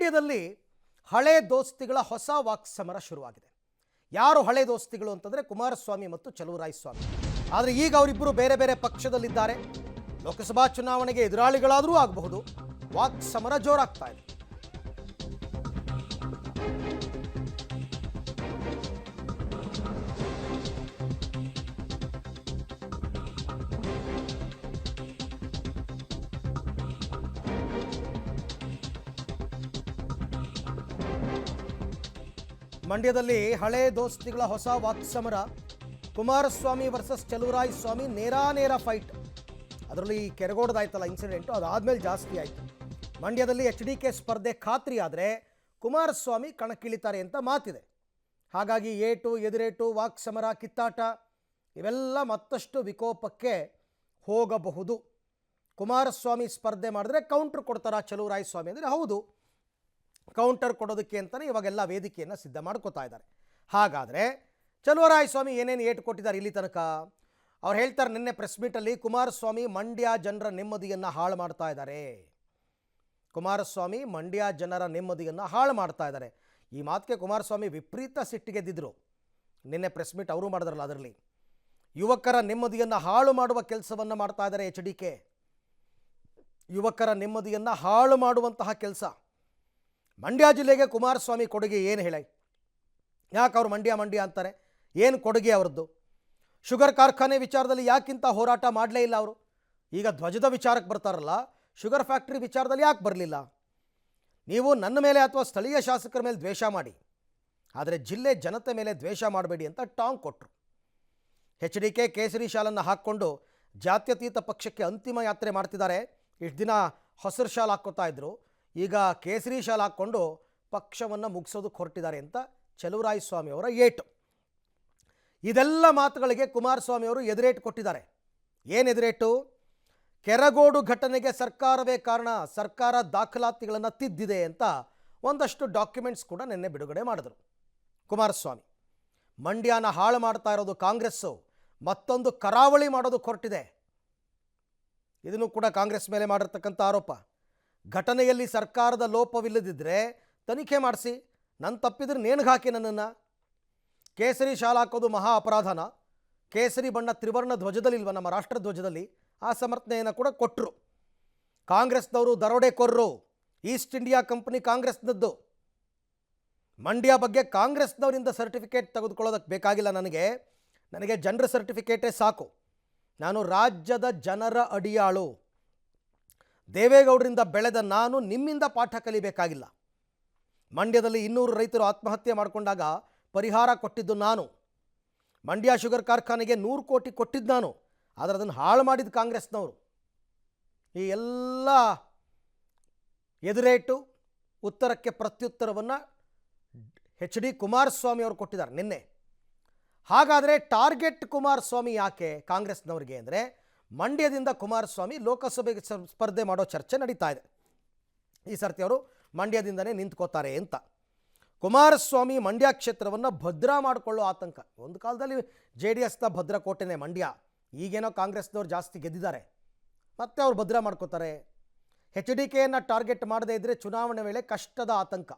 ಮಂಡ್ಯದಲ್ಲಿ ಹಳೆ ದೋಸ್ತಿಗಳ ಹೊಸ ವಾಕ್ಸಮರ ಶುರುವಾಗಿದೆ. ಯಾರು ಹಳೆ ದೋಸ್ತಿಗಳು ಅಂತಂದರೆ ಕುಮಾರಸ್ವಾಮಿ ಮತ್ತು ಚಲುವರಾಯಸ್ವಾಮಿ. ಆದರೆ ಈಗ ಅವರಿಬ್ಬರು ಬೇರೆ ಬೇರೆ ಪಕ್ಷದಲ್ಲಿದ್ದಾರೆ. ಲೋಕಸಭಾ ಚುನಾವಣೆಗೆ ಎದುರಾಳಿಗಳಾದರೂ ಆಗಬಹುದು. ವಾಕ್ಸಮರ ಜೋರಾಗ್ತಾ ಇದೆ. ಮಂಡ್ಯದಲ್ಲಿ ಹಳೆ ದೋಸ್ತಿಗಳ ಹೊಸ ವಾಕ್ಸಮರ. ಕುಮಾರಸ್ವಾಮಿ ವರ್ಸಸ್ ಚಲುವರಾಯಸ್ವಾಮಿ ನೇರ ಫೈಟ್. ಅದರಲ್ಲಿ ಕೆರಗೋಡದಾಯ್ತಲ್ಲ ಇನ್ಸಿಡೆಂಟು, ಅದಾದಮೇಲೆ ಜಾಸ್ತಿ ಆಯಿತು. ಮಂಡ್ಯದಲ್ಲಿ HDK ಸ್ಪರ್ಧೆ ಖಾತ್ರಿ ಆದರೆ ಕುಮಾರಸ್ವಾಮಿ ಕಣಕ್ಕಿಳಿತಾರೆ ಅಂತ ಮಾತಿದೆ. ಹಾಗಾಗಿ ಏಟು ಎದುರೇಟು, ವಾಕ್ಸಮರ, ಕಿತ್ತಾಟ ಇವೆಲ್ಲ ಮತ್ತಷ್ಟು ವಿಕೋಪಕ್ಕೆ ಹೋಗಬಹುದು. ಕುಮಾರಸ್ವಾಮಿ ಸ್ಪರ್ಧೆ ಮಾಡಿದ್ರೆ ಕೌಂಟ್ರ್ ಕೊಡ್ತಾರಾ ಚಲುವರಾಯಸ್ವಾಮಿ ಅಂದರೆ ಹೌದು, ಕೌಂಟರ್ ಕೊಡೋದಕ್ಕೆ ಅಂತಲೇ ಇವಾಗೆಲ್ಲ ವೇದಿಕೆಯನ್ನು ಸಿದ್ಧ ಮಾಡ್ಕೋತಾ ಇದ್ದಾರೆ. ಹಾಗಾದರೆ ಚಲುವರಾಯಸ್ವಾಮಿ ಏನೇನು ಏಟು ಕೊಟ್ಟಿದ್ದಾರೆ ಇಲ್ಲಿ ತನಕ? ಅವ್ರು ಹೇಳ್ತಾರೆ ನಿನ್ನೆ ಪ್ರೆಸ್ ಮೀಟಲ್ಲಿ, ಕುಮಾರಸ್ವಾಮಿ ಮಂಡ್ಯ ಜನರ ನೆಮ್ಮದಿಯನ್ನು ಹಾಳು ಮಾಡ್ತಾ ಇದ್ದಾರೆ. ಕುಮಾರಸ್ವಾಮಿ ಮಂಡ್ಯ ಜನರ ನೆಮ್ಮದಿಯನ್ನು ಹಾಳು ಮಾಡ್ತಾ ಇದ್ದಾರೆ. ಈ ಮಾತಿಗೆ ಕುಮಾರಸ್ವಾಮಿ ವಿಪರೀತ ಸಿಟ್ಟಿಗೆದ್ದಿದ್ರು. ನಿನ್ನೆ ಪ್ರೆಸ್ ಮೀಟ್ ಅವರು ಮಾಡಿದ್ರಲ್ಲ, ಅದರಲ್ಲಿ ಯುವಕರ ನೆಮ್ಮದಿಯನ್ನು ಹಾಳು ಮಾಡುವ ಕೆಲಸವನ್ನು ಮಾಡ್ತಾ ಇದ್ದಾರೆ HDK. ಯುವಕರ ನೆಮ್ಮದಿಯನ್ನು ಹಾಳು ಮಾಡುವಂತಹ ಕೆಲಸ. ಮಂಡ್ಯ ಜಿಲ್ಲೆಗೆ ಕುಮಾರಸ್ವಾಮಿ ಕೊಡುಗೆ ಏನು ಹೇಳಿ? ಯಾಕೆ ಅವ್ರು ಮಂಡ್ಯ ಅಂತಾರೆ? ಏನು ಕೊಡುಗೆ ಅವ್ರದ್ದು? ಶುಗರ್ ಕಾರ್ಖಾನೆ ವಿಚಾರದಲ್ಲಿ ಯಾಕಿಂತ ಹೋರಾಟ ಮಾಡಲೇ ಇಲ್ಲ ಅವರು? ಈಗ ಧ್ವಜದ ವಿಚಾರಕ್ಕೆ ಬರ್ತಾರಲ್ಲ, ಶುಗರ್ ಫ್ಯಾಕ್ಟ್ರಿ ವಿಚಾರದಲ್ಲಿ ಯಾಕೆ ಬರಲಿಲ್ಲ? ನೀವು ನನ್ನ ಮೇಲೆ ಅಥವಾ ಸ್ಥಳೀಯ ಶಾಸಕರ ಮೇಲೆ ದ್ವೇಷ ಮಾಡಿ, ಆದರೆ ಜಿಲ್ಲೆ ಜನತೆ ಮೇಲೆ ದ್ವೇಷ ಮಾಡಬೇಡಿ ಅಂತ ಟಾಂಗ್ ಕೊಟ್ಟರು. HDK ಕೇಸರಿ ಶಾಲನ್ನು ಹಾಕ್ಕೊಂಡು ಜಾತ್ಯತೀತ ಪಕ್ಷಕ್ಕೆ ಅಂತಿಮ ಯಾತ್ರೆ ಮಾಡ್ತಿದ್ದಾರೆ. ಇಷ್ಟು ದಿನ ಹಸಿರು ಶಾಲ್ ಹಾಕ್ಕೋತಾ ಇದ್ರು, ಈಗ ಕೇಸರಿ ಶಾಲ್ ಹಾಕ್ಕೊಂಡು ಪಕ್ಷವನ್ನು ಮುಗಿಸೋದಕ್ಕೆ ಹೊರಟಿದ್ದಾರೆ ಅಂತ ಚಲುವರಾಯಸ್ವಾಮಿ ಅವರ ಏಟು. ಇದೆಲ್ಲ ಮಾತುಗಳಿಗೆ ಕುಮಾರಸ್ವಾಮಿ ಅವರು ಎದುರೇಟು ಕೊಟ್ಟಿದ್ದಾರೆ. ಏನು ಎದುರೇಟು? ಕೆರಗೋಡು ಘಟನೆಗೆ ಸರ್ಕಾರವೇ ಕಾರಣ, ಸರ್ಕಾರ ದಾಖಲಾತಿಗಳನ್ನು ತಿದ್ದಿದೆ ಅಂತ ಒಂದಷ್ಟು ಡಾಕ್ಯುಮೆಂಟ್ಸ್ ಕೂಡ ನಿನ್ನೆ ಬಿಡುಗಡೆ ಮಾಡಿದರು ಕುಮಾರಸ್ವಾಮಿ. ಮಂಡ್ಯನ ಹಾಳು ಮಾಡ್ತಾ ಇರೋದು ಕಾಂಗ್ರೆಸ್ಸು, ಮತ್ತೊಂದು ಕರಾವಳಿ ಮಾಡೋದಕ್ಕೆ ಹೊರಟಿದೆ. ಇದನ್ನು ಕೂಡ ಕಾಂಗ್ರೆಸ್ ಮೇಲೆ ಮಾಡಿರ್ತಕ್ಕಂಥ ಆರೋಪ. ಘಟನೆಯಲ್ಲಿ ಸರ್ಕಾರದ ಲೋಪವಿಲ್ಲದಿದ್ದರೆ ತನಿಖೆ ಮಾಡಿಸಿ, ನನ್ನ ತಪ್ಪಿದ್ರೆ ನೇಣಿಗೆ ಹಾಕಿ ನನ್ನನ್ನು. ಕೇಸರಿ ಶಾಲ್ ಹಾಕೋದು ಮಹಾ ಅಪರಾಧನ? ಕೇಸರಿ ಬಣ್ಣ ತ್ರಿವರ್ಣ ಧ್ವಜದಲ್ಲಿಲ್ವ, ನಮ್ಮ ರಾಷ್ಟ್ರ ಧ್ವಜದಲ್ಲಿ? ಆ ಸಮರ್ಥನೆಯನ್ನು ಕೂಡ ಕೊಟ್ಟರು. ಕಾಂಗ್ರೆಸ್ನವರು ದರೋಡೆಕೋರರು, ಈಸ್ಟ್ ಇಂಡಿಯಾ ಕಂಪನಿ ಕಾಂಗ್ರೆಸ್ನದ್ದು. ಮಂಡ್ಯ ಬಗ್ಗೆ ಕಾಂಗ್ರೆಸ್ನವರಿಂದ ಸರ್ಟಿಫಿಕೇಟ್ ತೆಗೆದುಕೊಳ್ಳೋದಕ್ಕೆ ಬೇಕಾಗಿಲ್ಲ ನನಗೆ ಜನರ ಸರ್ಟಿಫಿಕೇಟೇ ಸಾಕು. ನಾನು ರಾಜ್ಯದ ಜನರ ಅಡಿಯಾಳು. ದೇವೇಗೌಡರಿಂದ ಬೆಳೆದ ನಾನು ನಿಮ್ಮಿಂದ ಪಾಠ ಕಲಿಬೇಕಾಗಿಲ್ಲ. ಮಂಡ್ಯದಲ್ಲಿ 200 ರೈತರು ಆತ್ಮಹತ್ಯೆ ಮಾಡಿಕೊಂಡಾಗ ಪರಿಹಾರ ಕೊಟ್ಟಿದ್ದು ನಾನು. ಮಂಡ್ಯ ಶುಗರ್ ಕಾರ್ಖಾನೆಗೆ 100 ಕೋಟಿ ಕೊಟ್ಟಿದ್ದು ನಾನು, ಆದರೆ ಅದನ್ನು ಹಾಳು ಮಾಡಿದ ಕಾಂಗ್ರೆಸ್ನವರು. ಈ ಎಲ್ಲ ಎದುರೇಟು ಉತ್ತರಕ್ಕೆ ಪ್ರತ್ಯುತ್ತರವನ್ನು HD ಕುಮಾರಸ್ವಾಮಿ ಅವರು ಕೊಟ್ಟಿದ್ದಾರೆ ನಿನ್ನೆ. ಹಾಗಾದರೆ ಟಾರ್ಗೆಟ್ ಕುಮಾರಸ್ವಾಮಿ ಯಾಕೆ ಕಾಂಗ್ರೆಸ್ನವ್ರಿಗೆ ಅಂದರೆ, ಮಂಡ್ಯದಿಂದ ಕುಮಾರಸ್ವಾಮಿ ಲೋಕಸಭೆಗೆ ಸ್ಪರ್ಧೆ ಮಾಡೋ ಚರ್ಚೆ ನಡೀತಾ ಇದೆ. ಈ ಸರ್ತಿ ಅವರು ಮಂಡ್ಯದಿಂದನೇ ನಿಂತ್ಕೋತಾರೆ ಅಂತ. ಕುಮಾರಸ್ವಾಮಿ ಮಂಡ್ಯ ಕ್ಷೇತ್ರವನ್ನು ಭದ್ರಾ ಮಾಡಿಕೊಳ್ಳೋ ಆತಂಕ. ಒಂದು ಕಾಲದಲ್ಲಿ JDSನ ಭದ್ರಕೋಟೆನೇ ಮಂಡ್ಯ. ಈಗೇನೋ ಕಾಂಗ್ರೆಸ್ನವ್ರು ಜಾಸ್ತಿ ಗೆದ್ದಿದ್ದಾರೆ, ಮತ್ತೆ ಅವ್ರು ಭದ್ರಾ ಮಾಡ್ಕೋತಾರೆ. HDKಯನ್ನು ಟಾರ್ಗೆಟ್ ಮಾಡದೇ ಇದ್ದರೆ ಚುನಾವಣೆ ವೇಳೆ ಕಷ್ಟದ ಆತಂಕ.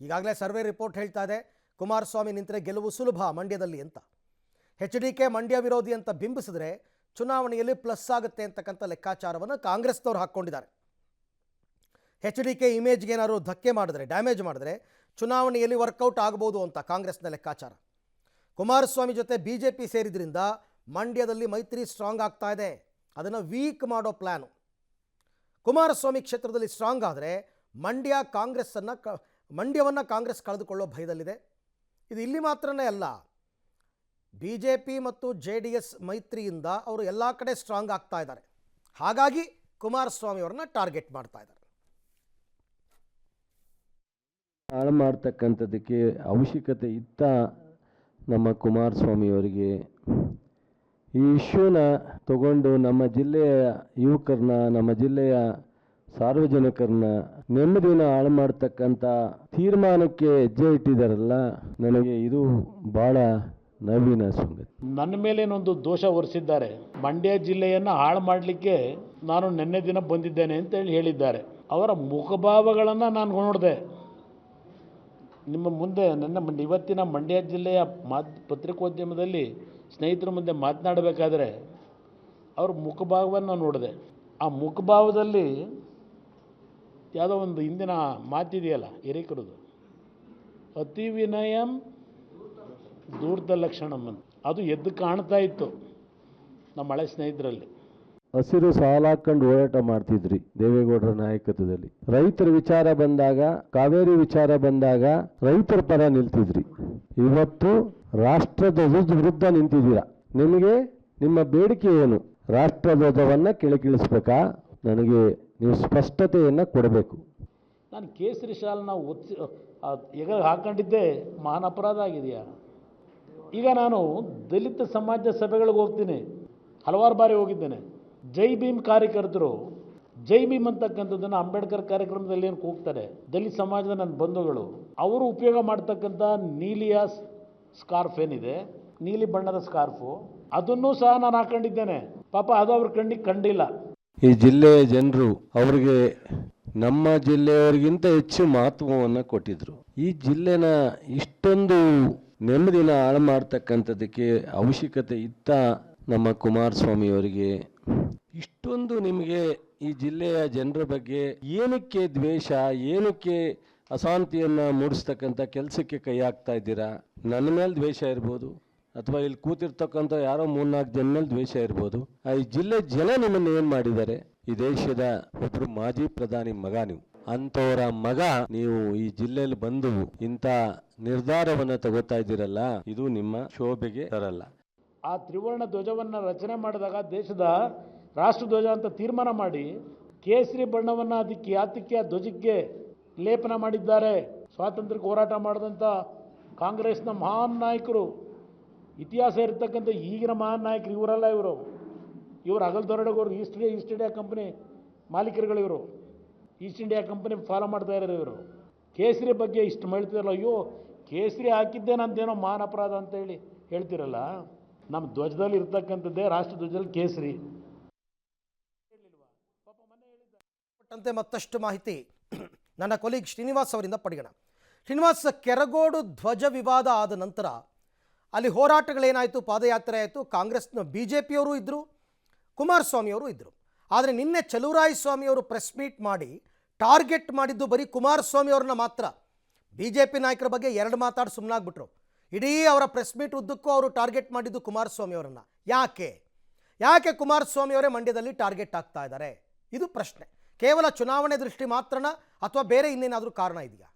ಈಗಾಗಲೇ ಸರ್ವೆ ರಿಪೋರ್ಟ್ ಹೇಳ್ತಾ ಇದೆ, ಕುಮಾರಸ್ವಾಮಿ ನಿಂತರೆ ಗೆಲುವು ಸುಲಭ ಮಂಡ್ಯದಲ್ಲಿ ಅಂತ. HDK ಮಂಡ್ಯ ವಿರೋಧಿ ಅಂತ ಬಿಂಬಿಸಿದ್ರೆ ಚುನಾವಣೆಯಲ್ಲಿ ಪ್ಲಸ್ ಆಗುತ್ತೆ ಅಂತಕ್ಕಂಥ ಲೆಕ್ಕಾಚಾರವನ್ನು ಕಾಂಗ್ರೆಸ್ನವ್ರು ಹಾಕ್ಕೊಂಡಿದ್ದಾರೆ. HDK ಇಮೇಜ್ಗೆ ಏನಾದ್ರು ಧಕ್ಕೆ ಮಾಡಿದ್ರೆ, ಡ್ಯಾಮೇಜ್ ಮಾಡಿದ್ರೆ ಚುನಾವಣೆಯಲ್ಲಿ ವರ್ಕೌಟ್ ಆಗ್ಬೋದು ಅಂತ ಕಾಂಗ್ರೆಸ್ನ ಲೆಕ್ಕಾಚಾರ. ಕುಮಾರಸ್ವಾಮಿ ಜೊತೆ BJP ಸೇರಿದ್ರಿಂದ ಮಂಡ್ಯದಲ್ಲಿ ಮೈತ್ರಿ ಸ್ಟ್ರಾಂಗ್ ಆಗ್ತಾ ಇದೆ. ಅದನ್ನು ವೀಕ್ ಮಾಡೋ ಪ್ಲ್ಯಾನು. ಕುಮಾರಸ್ವಾಮಿ ಕ್ಷೇತ್ರದಲ್ಲಿ ಸ್ಟ್ರಾಂಗ್ ಆದರೆ ಮಂಡ್ಯವನ್ನು ಕಾಂಗ್ರೆಸ್ ಕಳೆದುಕೊಳ್ಳೋ ಭಯದಲ್ಲಿದೆ. ಇದು ಇಲ್ಲಿ ಮಾತ್ರನೇ ಅಲ್ಲ, BJP ಮತ್ತು JDS ಮೈತ್ರಿಯಿಂದ ಅವರು ಎಲ್ಲ ಕಡೆ ಸ್ಟ್ರಾಂಗ್ ಆಗ್ತಾ ಇದ್ದಾರೆ. ಹಾಗಾಗಿ ಕುಮಾರಸ್ವಾಮಿ ಅವರನ್ನ ಟಾರ್ಗೆಟ್ ಮಾಡ್ತಾ ಇದ್ದಾರೆ. ಹಾಳು ಮಾಡ್ತಕ್ಕಂಥದ್ದಕ್ಕೆ ಅವಶ್ಯಕತೆ ಇತ್ತ ನಮ್ಮ ಕುಮಾರಸ್ವಾಮಿಯವರಿಗೆ? ಈ ಇಶ್ಯೂನ ತಗೊಂಡು ನಮ್ಮ ಜಿಲ್ಲೆಯ ಯುವಕರನ್ನ, ನಮ್ಮ ಜಿಲ್ಲೆಯ ಸಾರ್ವಜನಿಕರನ್ನ ನೆಮ್ಮದಿನ ಹಾಳು ಮಾಡ್ತಕ್ಕಂಥ ತೀರ್ಮಾನಕ್ಕೆ ಹೆಜ್ಜೆ ಇಟ್ಟಿದ್ದಾರಲ್ಲ, ನನಗೆ ಇದು ಭಾಳ ನವೀನ ಸಂಗತಿ. ನನ್ನ ಮೇಲೇನೊಂದು ದೋಷ ಹೊರಿಸಿದ್ದಾರೆ. ಮಂಡ್ಯ ಜಿಲ್ಲೆಯನ್ನು ಹಾಳು ಮಾಡಲಿಕ್ಕೆ ನಾನು ನಿನ್ನೆ ದಿನ ಬಂದಿದ್ದೇನೆ ಅಂತ ಹೇಳಿದ್ದಾರೆ. ಅವರ ಮುಖಭಾವಗಳನ್ನು ನಾನು ನೋಡಿದೆ. ನಿಮ್ಮ ಮುಂದೆ ಇವತ್ತಿನ ಮಂಡ್ಯ ಜಿಲ್ಲೆಯ ಪತ್ರಿಕೋದ್ಯಮದಲ್ಲಿ ಸ್ನೇಹಿತರ ಮುಂದೆ ಮಾತನಾಡಬೇಕಾದ್ರೆ ಅವ್ರ ಮುಖಭಾವವನ್ನು ನೋಡಿದೆ. ಆ ಮುಖಭಾವದಲ್ಲಿ ಯಾವುದೋ ಒಂದು ಹಿಂದಿನ ಮಾತಿದೆಯಲ್ಲ ಹಿರೀಕರದು, ಅತಿ ವಿನಯಂ ದೂರ್ತ ಲಕ್ಷಣಂ ಅಂತ, ಅದು ಎದ್ದು ಕಾಣ್ತಾ ಇತ್ತು ನಮ್ಮ ಹಳೆ ಸ್ನೇಹಿತರಲ್ಲಿ. ಹಸಿರು ಸಾಲಾಕೊಂಡು ಹೋರಾಟ ಮಾಡ್ತಿದ್ರಿ ದೇವೇಗೌಡರ ನಾಯಕತ್ವದಲ್ಲಿ. ರೈತರ ವಿಚಾರ ಬಂದಾಗ, ಕಾವೇರಿ ವಿಚಾರ ಬಂದಾಗ ರೈತರ ಪರ ನಿಲ್ತಿದ್ರಿ. ಇವತ್ತು ರಾಷ್ಟ್ರಧ್ವಜದ ವಿರುದ್ಧ ನಿಂತಿದ್ದೀರಾ. ನಿಮಗೆ ನಿಮ್ಮ ಬೇಡಿಕೆ ಏನು? ರಾಷ್ಟ್ರಧ್ವಜವನ್ನ ಕೆಳಗಿಳಿಸ್ಬೇಕಾ? ನನಗೆ ನೀವು ಸ್ಪಷ್ಟತೆಯನ್ನು ಕೊಡಬೇಕು. ನಾನು ಕೇಸರಿ ಶಾಲನ್ನ ಈಗ ಹಾಕೊಂಡಿದ್ದೆ ಮಹಾನ್ ಅಪರಾಧ ಆಗಿದೆಯಾ? ಈಗ ನಾನು ದಲಿತ ಸಮಾಜ ಸಭೆಗಳಿಗೆ ಹೋಗ್ತೀನಿ, ಹಲವಾರು ಬಾರಿ ಹೋಗಿದ್ದೇನೆ. ಜೈ ಭೀಮ್ ಕಾರ್ಯಕರ್ತರು ಜೈ ಭೀಮ್ ಅಂತಕ್ಕಂಥದ್ದನ್ನು ಅಂಬೇಡ್ಕರ್ ಕಾರ್ಯಕ್ರಮದಲ್ಲಿ ಏನು ಕೂಗ್ತಾರೆ, ದಲಿತ ಸಮಾಜದ ನನ್ನ ಬಂಧುಗಳು ಅವರು ಉಪಯೋಗ ಮಾಡ್ತಕ್ಕಂಥ ನೀಲಿಯ ಸ್ಕಾರ್ಫ್ ಏನಿದೆ, ನೀಲಿ ಬಣ್ಣದ ಸ್ಕಾರ್ಫು, ಅದನ್ನೂ ಸಹ ನಾನು ಹಾಕೊಂಡಿದ್ದೇನೆ. ಪಾಪ ಅದು ಅವ್ರ ಕಣ್ಣಿಗೆ ಕಂಡಿಲ್ಲ. ಈ ಜಿಲ್ಲೆಯ ಜನರು ಅವರಿಗೆ ನಮ್ಮ ಜಿಲ್ಲೆಯವರಿಗಿಂತ ಹೆಚ್ಚು ಮಹತ್ವವನ್ನು ಕೊಟ್ಟಿದ್ರು. ಈ ಜಿಲ್ಲೆನ ಇಷ್ಟೊಂದು ನೆಮ್ಮದಿನ ಹಾಳು ಮಾಡ್ತಕ್ಕಂಥದ್ದಕ್ಕೆ ಅವಶ್ಯಕತೆ ಇತ್ತ ನಮ್ಮ ಕುಮಾರಸ್ವಾಮಿ ಅವರಿಗೆ? ಇಷ್ಟೊಂದು ನಿಮಗೆ ಈ ಜಿಲ್ಲೆಯ ಜನರ ಬಗ್ಗೆ ಏನಕ್ಕೆ ದ್ವೇಷ, ಏನಕ್ಕೆ ಅಶಾಂತಿಯನ್ನು ಮೂಡಿಸ್ತಕ್ಕಂಥ ಕೆಲಸಕ್ಕೆ ಕೈ ಹಾಕ್ತಾ ಇದ್ದೀರಾ? ನನ್ನ ಮೇಲೆ ದ್ವೇಷ ಇರ್ಬೋದು, ಅಥವಾ ಇಲ್ಲಿ ಕೂತಿರ್ತಕ್ಕಂಥ ಯಾರೋ 3-4 ಜನ ಮೇಲೆ ದ್ವೇಷ ಇರ್ಬೋದು. ಈ ಜಿಲ್ಲೆ ಜನ ನಿಮ್ಮನ್ನು ಏನು ಮಾಡಿದ್ದಾರೆ? ಈ ದೇಶದ ಒಬ್ಬರು ಮಾಜಿ ಪ್ರಧಾನಿ ಮಗ ನೀವು. ಅಂಥವರ ಮಗ ನೀವು ಈ ಜಿಲ್ಲೆಯಲ್ಲಿ ಬಂದು ಇಂಥ ನಿರ್ಧಾರವನ್ನು ತಗೋತಾ ಇದ್ದೀರಲ್ಲ, ಇದು ನಿಮ್ಮ ಶೋಭೆಗೆ ತರಲ್ಲ. ಆ ತ್ರಿವರ್ಣ ಧ್ವಜವನ್ನು ರಚನೆ ಮಾಡಿದಾಗ ದೇಶದ ರಾಷ್ಟ್ರ ಧ್ವಜ ಅಂತ ತೀರ್ಮಾನ ಮಾಡಿ ಕೇಸರಿ ಬಣ್ಣವನ್ನು ಅದಕ್ಕೆ ಯಾತಕ್ಕೆ ಆ ಧ್ವಜಕ್ಕೆ ಲೇಪನ ಮಾಡಿದ್ದಾರೆ. ಸ್ವಾತಂತ್ರ್ಯಕ್ಕೆ ಹೋರಾಟ ಮಾಡಿದಂಥ ಕಾಂಗ್ರೆಸ್ನ ಮಹಾನ್ ನಾಯಕರು, ಇತಿಹಾಸ ಇರತಕ್ಕಂಥ ಈಗಿನ ಮಹಾನ್ ನಾಯಕರು ಇವರಲ್ಲ. ಇವರು ಹಗಲ್ದೊರಡಗೋರು ಈಸ್ಟ್ ಇಂಡಿಯಾ ಕಂಪನಿ ಮಾಲೀಕರುಗಳು. ಇವರು ಈಸ್ಟ್ ಇಂಡಿಯಾ ಕಂಪನಿ ಫಾಲೋ ಮಾಡ್ತಾ ಇರೋರು. ಇವರು ಕೇಸರಿ ಬಗ್ಗೆ ಇಷ್ಟು ಹೇಳ್ತಿರಲ್ಲ, ಅಯ್ಯೋ ಕೇಸರಿ ಹಾಕಿದ್ದೆ ನಂದೇನೋ ಮಹಾನ್ ಅಪರಾಧ ಅಂತ ಹೇಳ್ತಿರಲ್ಲ. ನಮ್ಮ ಧ್ವಜದಲ್ಲಿ ಇರ್ತಕ್ಕಂಥದ್ದೇ ರಾಷ್ಟ್ರ ಧ್ವಜದಲ್ಲಿ ಕೇಸರಿ. ಮತ್ತಷ್ಟು ಮಾಹಿತಿ ನನ್ನ ಕೊಲೀಗ್ ಶ್ರೀನಿವಾಸ್ ಅವರಿಂದ ಪಡೆಯೋಣ. ಶ್ರೀನಿವಾಸ್, ಕೆರಗೋಡು ಧ್ವಜ ವಿವಾದ ಆದ ನಂತರ ಅಲ್ಲಿ ಹೋರಾಟಗಳೇನಾಯಿತು, ಪಾದಯಾತ್ರೆ ಆಯಿತು, ಕಾಂಗ್ರೆಸ್ನ BJPಯವರು ಇದ್ದರು, ಕುಮಾರಸ್ವಾಮಿಯವರು ಇದ್ದರು. ಆದರೆ ನಿನ್ನೆ ಚಲುವರಾಯಸ್ವಾಮಿಯವರು ಪ್ರೆಸ್ ಮೀಟ್ ಮಾಡಿ ಟಾರ್ಗೆಟ್ ಮಾಡಿದ್ದು ಬರೀ ಕುಮಾರಸ್ವಾಮಿಯವ್ರನ್ನ ಮಾತ್ರ. BJP ನಾಯಕರ ಬಗ್ಗೆ 2 ಮಾತಾಡಿ ಸುಮ್ಮನಾಗ್ಬಿಟ್ರು. ಇಡೀ ಅವರ ಪ್ರೆಸ್ ಮೀಟ್ ಉದ್ದಕ್ಕೂ ಅವರು ಟಾರ್ಗೆಟ್ ಮಾಡಿದ್ದು ಕುಮಾರಸ್ವಾಮಿಯವರನ್ನು. ಯಾಕೆ ಕುಮಾರಸ್ವಾಮಿಯವರೇ ಮಂಡ್ಯದಲ್ಲಿ ಟಾರ್ಗೆಟ್ ಆಗ್ತಾ ಇದ್ದಾರೆ? ಇದು ಪ್ರಶ್ನೆ. ಕೇವಲ ಚುನಾವಣೆ ದೃಷ್ಟಿ ಮಾತ್ರನಾ ಅಥವಾ ಬೇರೆ ಇನ್ನೇನಾದರೂ ಕಾರಣ ಇದೆಯಾ?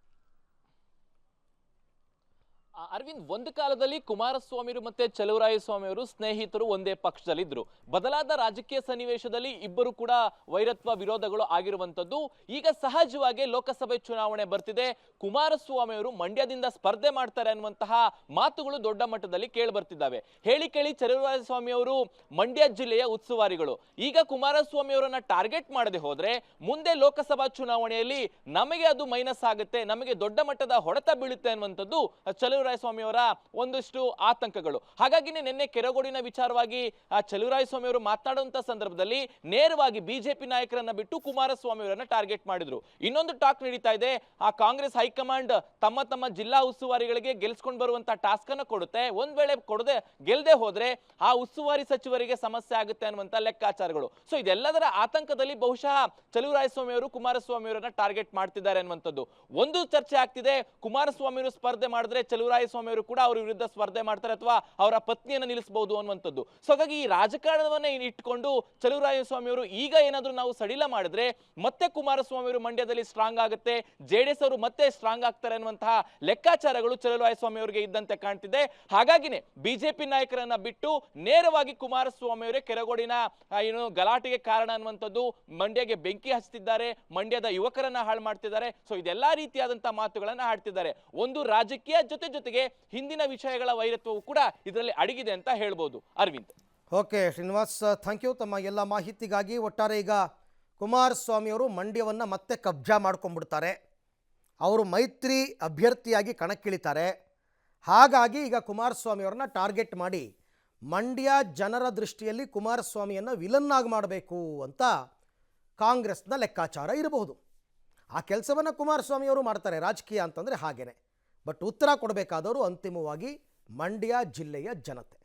ಅರವಿಂದ್, ಒಂದು ಕಾಲದಲ್ಲಿ ಕುಮಾರಸ್ವಾಮಿಯವರು ಮತ್ತೆ ಚಲುವರಾಯಸ್ವಾಮಿಯವರು ಸ್ನೇಹಿತರು, ಒಂದೇ ಪಕ್ಷದಲ್ಲಿದ್ದರು. ಬದಲಾದ ರಾಜಕೀಯ ಸನ್ನಿವೇಶದಲ್ಲಿ ಇಬ್ಬರು ಕೂಡ ವೈರತ್ವ ವಿರೋಧಗಳು ಆಗಿರುವಂತದ್ದು. ಈಗ ಸಹಜವಾಗಿ ಲೋಕಸಭೆ ಚುನಾವಣೆ ಬರ್ತಿದೆ, ಕುಮಾರಸ್ವಾಮಿಯವರು ಮಂಡ್ಯದಿಂದ ಸ್ಪರ್ಧೆ ಮಾಡ್ತಾರೆ ಅನ್ನುವಂತಹ ಮಾತುಗಳು ದೊಡ್ಡ ಮಟ್ಟದಲ್ಲಿ ಕೇಳಿ ಬರ್ತಿದ್ದಾವೆ. ಹೇಳಿ ಕೇಳಿ ಚಲುವರಾಯಸ್ವಾಮಿಯವರು ಮಂಡ್ಯ ಜಿಲ್ಲೆಯ ಉಸ್ತುವಾರಿಗಳು. ಈಗ ಕುಮಾರಸ್ವಾಮಿಯವರನ್ನ ಟಾರ್ಗೆಟ್ ಮಾಡದೆ ಹೋದ್ರೆ ಮುಂದೆ ಲೋಕಸಭಾ ಚುನಾವಣೆಯಲ್ಲಿ ನಮಗೆ ಅದು ಮೈನಸ್ ಆಗುತ್ತೆ, ನಮಗೆ ದೊಡ್ಡ ಮಟ್ಟದ ಹೊಡೆತ ಬೀಳುತ್ತೆ ಅನ್ನುವಂಥದ್ದು ಚಲುವರಾಯಸ್ವಾಮಿಯವರ ಒಂದಷ್ಟು ಆತಂಕಗಳು. ಹಾಗಾಗಿನೇ ನಿನ್ನೆ ಕೆರಗೋಡಿನ ವಿಚಾರವಾಗಿ ಚಲುವರಾಯಸ್ವಾಮಿಯವರು ಮಾತನಾಡುವಂತ ಸಂದರ್ಭದಲ್ಲಿ ನೇರವಾಗಿ ಬಿಜೆಪಿ ನಾಯಕರನ್ನ ಬಿಟ್ಟು ಕುಮಾರಸ್ವಾಮಿಯವರನ್ನ ಟಾರ್ಗೆಟ್ ಮಾಡಿದ್ರು. ಇನ್ನೊಂದು ಟಾಕ್ ನಡೀತಾ ಇದೆ, ಆ ಕಾಂಗ್ರೆಸ್ ಹೈಕಮಾಂಡ್ ತಮ್ಮ ತಮ್ಮ ಜಿಲ್ಲಾ ಉಸ್ತುವಾರಿಗಳಿಗೆ ಗೆಲ್ಸ್ಕೊಂಡು ಬರುವಂತ ಟಾಸ್ಕ್ ಅನ್ನು ಕೊಡುತ್ತೆ. ಒಂದ್ ವೇಳೆ ಗೆಲ್ಲದೆ ಹೋದ್ರೆ ಆ ಉಸ್ತುವಾರಿ ಸಚಿವರಿಗೆ ಸಮಸ್ಯೆ ಆಗುತ್ತೆ ಅನ್ನುವಂತ ಲೆಕ್ಕಾಚಾರಗಳು. ಸೊ ಇದೆಲ್ಲದರ ಆತಂಕದಲ್ಲಿ ಬಹುಶಃ ಚಲುವರಾಯಸ್ವಾಮಿಯವರು ಕುಮಾರಸ್ವಾಮಿಯವರನ್ನ ಟಾರ್ಗೆಟ್ ಮಾಡ್ತಿದ್ದಾರೆ ಅನ್ನುವಂಥದ್ದು ಒಂದು ಚರ್ಚೆ ಆಗ್ತಿದೆ. ಕುಮಾರಸ್ವಾಮಿಯವರು ಸ್ಪರ್ಧೆ ಮಾಡಿದ್ರೆ ಚಲುವರಾಯಸ್ವಾಮಿಯವರು ಕೂಡ ಅವರ ವಿರುದ್ಧ ಸ್ಪರ್ಧೆ ಮಾಡ್ತಾರೆ ಅಥವಾ ಅವರ ಪತ್ನಿಯನ್ನು ನಿಲ್ಲಿಸಬಹುದು ಅನ್ನುವಂಥದ್ದು. ಸೊ ಹಾಗಾಗಿ ಈ ರಾಜಕಾರಣವನ್ನೇ ಇಟ್ಕೊಂಡು ಚಲುವರಾಯಸ್ವಾಮಿಯವರು ಈಗ ಏನಾದ್ರೂ ನಾವು ಸಡಿಲ ಮಾಡಿದ್ರೆ ಮತ್ತೆ ಕುಮಾರಸ್ವಾಮಿಯವರು ಮಂಡ್ಯದಲ್ಲಿ ಸ್ಟ್ರಾಂಗ್ ಆಗುತ್ತೆ, JDS ಅವರು ಮತ್ತೆ ಸ್ಟ್ರಾಂಗ್ ಆಗ್ತಾರೆ ಅನ್ನುವಂತಹ ಲೆಕ್ಕಾಚಾರಗಳು ಚಲುವರಾಯಸ್ವಾಮಿ ಅವರಿಗೆ ಇದ್ದಂತೆ ಕಾಣ್ತಿದೆ. ಹಾಗಾಗಿನೇ ಬಿಜೆಪಿ ನಾಯಕರನ್ನ ಬಿಟ್ಟು ನೇರವಾಗಿ ಕುಮಾರಸ್ವಾಮಿಯವರೇ ಕೆರಗೋಡಿನ ಏನು ಗಲಾಟೆಗೆ ಕಾರಣ ಅನ್ನುವಂಥದ್ದು, ಮಂಡ್ಯಗೆ ಬೆಂಕಿ ಹಚ್ತಿದ್ದಾರೆ, ಮಂಡ್ಯದ ಯುವಕರನ್ನ ಹಾಳು ಮಾಡ್ತಿದ್ದಾರೆ. ಸೊ ಇದೆಲ್ಲಾ ರೀತಿಯಾದಂತಹ ಮಾತುಗಳನ್ನ ಆಡ್ತಿದ್ದಾರೆ. ಒಂದು ರಾಜಕೀಯ ಜೊತೆಗೆ ಹಿಂದಿನ ವಿಷಯಗಳ ವೈರತ್ವವು ಕೂಡ ಇದರಲ್ಲಿ ಅಡಗಿದೆ ಅಂತ ಹೇಳ್ಬೋದು. Arvind. Okay Srinivas, thank you ತಮ್ಮ ಎಲ್ಲ ಮಾಹಿತಿಗಾಗಿ. ಒಟ್ಟಾರೆ ಈಗ ಕುಮಾರಸ್ವಾಮಿಯವರು ಮಂಡ್ಯವನ್ನು ಮತ್ತೆ ಕಬ್ಜಾ ಮಾಡ್ಕೊಂಡ್ಬಿಡ್ತಾರೆ, ಅವರು ಮೈತ್ರಿ ಅಭ್ಯರ್ಥಿಯಾಗಿ ಕಣಕ್ಕಿಳಿತಾರೆ. ಹಾಗಾಗಿ ಈಗ ಕುಮಾರಸ್ವಾಮಿಯವ್ರನ್ನ ಟಾರ್ಗೆಟ್ ಮಾಡಿ ಮಂಡ್ಯ ಜನರ ದೃಷ್ಟಿಯಲ್ಲಿ ಕುಮಾರಸ್ವಾಮಿಯನ್ನು ವಿಲನ್ನಾಗಿ ಮಾಡಬೇಕು ಅಂತ ಕಾಂಗ್ರೆಸ್ನ ಲೆಕ್ಕಾಚಾರ ಇರಬಹುದು. ಆ ಕೆಲಸವನ್ನು ಕುಮಾರಸ್ವಾಮಿಯವರು ಮಾಡ್ತಾರೆ. ರಾಜಕೀಯ ಅಂತಂದರೆ ಹಾಗೇನೆ. ಬಟ್ ಉತ್ತರ ಕೊಡಬೇಕಾದವರು ಅಂತಿಮವಾಗಿ ಮಂಡ್ಯ ಜಿಲ್ಲೆಯ ಜನತೆ.